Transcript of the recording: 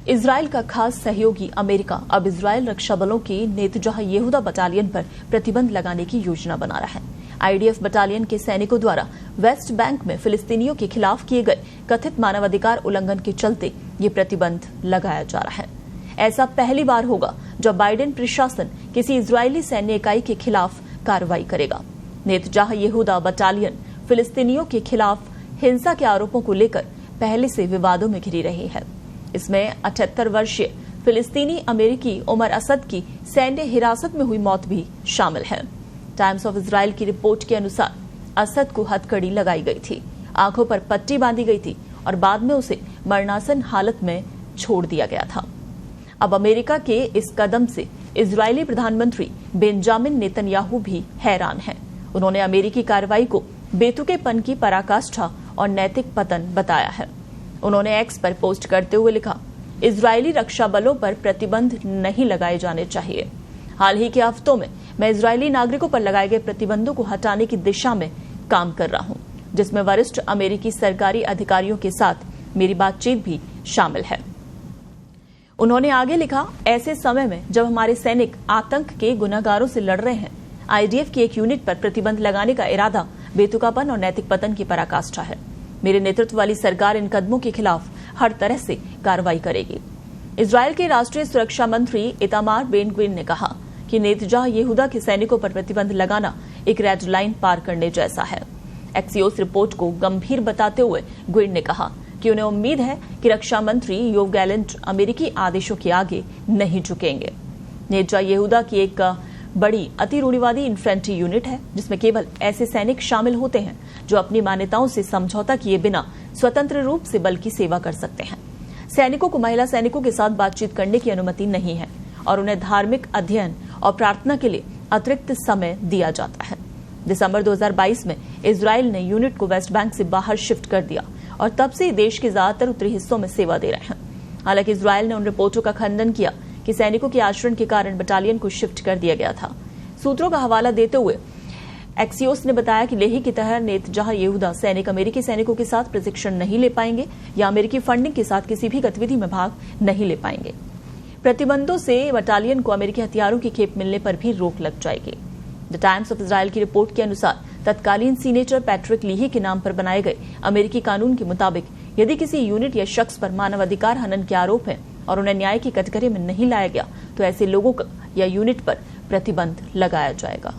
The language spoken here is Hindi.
इजराइल का खास सहयोगी अमेरिका अब इजराइल रक्षा बलों की नेतन्याह यहूदा बटालियन पर प्रतिबंध लगाने की योजना बना रहा है। आईडीएफ बटालियन के सैनिकों द्वारा वेस्ट बैंक में फिलिस्तीनियों के खिलाफ किए गए कथित मानवाधिकार उल्लंघन के चलते ये प्रतिबंध लगाया जा रहा है। ऐसा पहली बार होगा जब बाइडेन प्रशासन किसी इजरायली सैन्य इकाई के खिलाफ कार्रवाई करेगा। नेतन्याह यहूदा बटालियन फिलिस्तीनियों के खिलाफ हिंसा के आरोपों को लेकर पहले से विवादों में घिरी रही है। इसमें 78 वर्षीय फिलिस्तीनी अमेरिकी उमर असद की सैन्य हिरासत में हुई मौत भी शामिल है। टाइम्स ऑफ इजराइल की रिपोर्ट के अनुसार असद को हथकड़ी लगाई गई थी, आंखों पर पट्टी बांधी गई थी और बाद में उसे मरणासन हालत में छोड़ दिया गया था। अब अमेरिका के इस कदम से इजरायली प्रधानमंत्री बेंजामिन नेतन्याहू भी हैरान हैं। उन्होंने अमेरिकी कार्रवाई को बेतुकेपन की पराकाष्ठा और नैतिक पतन बताया है। उन्होंने एक्स पर पोस्ट करते हुए लिखा, इजरायली रक्षा बलों पर प्रतिबंध नहीं लगाए जाने चाहिए। हाल ही के हफ्तों में मैं इजरायली नागरिकों पर लगाए गए प्रतिबंधों को हटाने की दिशा में काम कर रहा हूं, जिसमें वरिष्ठ अमेरिकी सरकारी अधिकारियों के साथ मेरी बातचीत भी शामिल है। उन्होंने आगे लिखा, ऐसे समय में जब हमारे सैनिक आतंक के गुनहगारों से लड़ रहे हैं, आईडीएफ की एक यूनिट पर प्रतिबंध लगाने का इरादा बेतुकापन और नैतिक पतन की पराकाष्ठा है। मेरे नेतृत्व वाली सरकार इन कदमों के खिलाफ हर तरह से कार्रवाई करेगी। इजरायल के राष्ट्रीय सुरक्षा मंत्री इतामार बेन ग्विन ने कहा कि नेतन्याह यहूदा के सैनिकों पर प्रतिबंध लगाना एक रेड लाइन पार करने जैसा है। एक्सियोस रिपोर्ट को गंभीर बताते हुए ग्विन ने कहा कि उन्हें उम्मीद है कि रक्षा मंत्री योव गैलेंट अमेरिकी आदेशों के आगे नहीं झुकेंगे। नेतन्याह यहूदा की एक बड़ी अति रूढ़िवादी इन्फेंट्री यूनिट है, जिसमें केवल ऐसे सैनिक शामिल होते हैं जो अपनी मान्यताओं से समझौता किए बिना स्वतंत्र रूप से बल की सेवा कर सकते हैं। सैनिकों को महिला सैनिकों के साथ बातचीत करने की अनुमति नहीं है और उन्हें धार्मिक अध्ययन और प्रार्थना के लिए अतिरिक्त समय दिया जाता है। दिसंबर 2022 में इजराइल ने यूनिट को वेस्ट बैंक से बाहर शिफ्ट कर दिया और तब से देश के ज्यादातर उत्तरी हिस्सों में सेवा दे रहे हैं। हालांकि इजराइल ने उन रिपोर्टों का खंडन किया कि सैनिकों के आचरण के कारण बटालियन को शिफ्ट कर दिया गया था। सूत्रों का हवाला देते हुए एक्सियोस ने बताया कि लेही की तरह नेतन्याह यहूदा सैनिक अमेरिकी सैनिकों के साथ प्रशिक्षण नहीं ले पाएंगे या अमेरिकी फंडिंग के साथ किसी भी गतिविधि में भाग नहीं ले पाएंगे। प्रतिबंधों से बटालियन को अमेरिकी हथियारों की खेप मिलने पर भी रोक लग जाएगी। द टाइम्स ऑफ इजराइल की रिपोर्ट के अनुसार तत्कालीन सीनेटर पैट्रिक लीही के नाम पर बनाए गए अमेरिकी कानून के मुताबिक यदि किसी यूनिट या शख्स पर मानवाधिकार हनन के आरोप है और उन्हें न्याय की कटघरे में नहीं लाया गया तो ऐसे लोगों या यूनिट पर प्रतिबंध लगाया जाएगा।